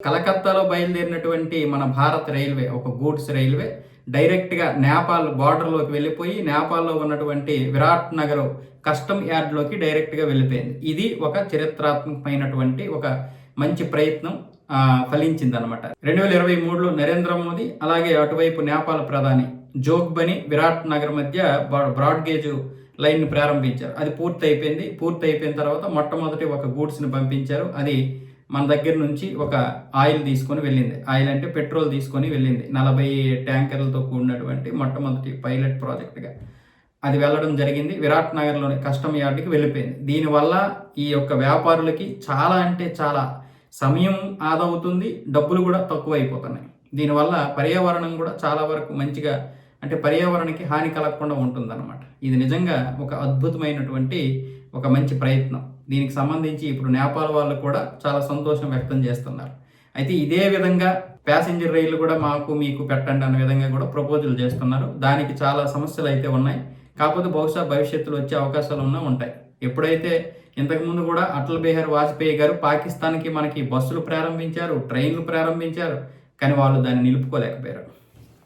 కలకత్తాలో బయలుదేరినటువంటి మన భారత్ రైల్వే ఒక గూడ్స్ రైల్వే డైరెక్ట్గా నేపాల్ బార్డర్లోకి వెళ్ళిపోయి నేపాల్లో ఉన్నటువంటి విరాట్ నగర్ కస్టమ్ యార్డ్లోకి డైరెక్ట్గా వెళ్ళిపోయింది. ఇది ఒక చరిత్రాత్మకమైనటువంటి ఒక మంచి ప్రయత్నం ఫలించిందనమాట. 2023లో నరేంద్ర మోదీ అలాగే అటువైపు నేపాల్ ప్రధాని జోగ్బని విరాట్ నగర్ మధ్య బ్రాడ్ గేజ్ లైన్ ప్రారంభించారు. అది పూర్తయిపోయిన తర్వాత మొట్టమొదటి ఒక గూడ్స్ని పంపించారు. అది మన దగ్గర నుంచి ఒక ఆయిల్ తీసుకొని వెళ్ళింది. ఆయిల్ అంటే పెట్రోల్ తీసుకొని వెళ్ళింది. 40 ట్యాంకర్లతో కూడినటువంటి మొట్టమొదటి పైలట్ ప్రాజెక్టుగా అది వెళ్ళడం జరిగింది. విరాట్ నగర్లోని కస్టమ్ యార్డ్కి వెళ్ళిపోయింది. దీనివల్ల ఈ యొక్క వ్యాపారులకి చాలా అంటే చాలా సమయం ఆదా అవుతుంది, డబ్బులు కూడా తక్కువ అయిపోతున్నాయి. దీనివల్ల పర్యావరణం కూడా చాలా వరకు మంచిగా అంటే పర్యావరణానికి హాని కలగకుండా ఉంటుందన్నమాట. ఇది నిజంగా ఒక అద్భుతమైనటువంటి ఒక మంచి ప్రయత్నం. దీనికి సంబంధించి ఇప్పుడు నేపాల్ వాళ్ళు కూడా చాలా సంతోషం వ్యక్తం చేస్తున్నారు. అయితే ఇదే విధంగా ప్యాసింజర్ రైళ్లు కూడా మాకు మీకు పెట్టండి అన్న విధంగా కూడా ప్రపోజల్ చేస్తున్నారు. దానికి చాలా సమస్యలు అయితే ఉన్నాయి. కాకపోతే బహుశా భవిష్యత్తులో వచ్చే అవకాశాలు ఉంటాయి. ఎప్పుడైతే ఇంతకుముందు కూడా అటల్ బిహారీ వాజ్పేయి గారు పాకిస్తాన్కి మనకి బస్సులు ప్రారంభించారు, ట్రైన్లు ప్రారంభించారు, కానీ వాళ్ళు దాన్ని నిలుపుకోలేకపోయారు.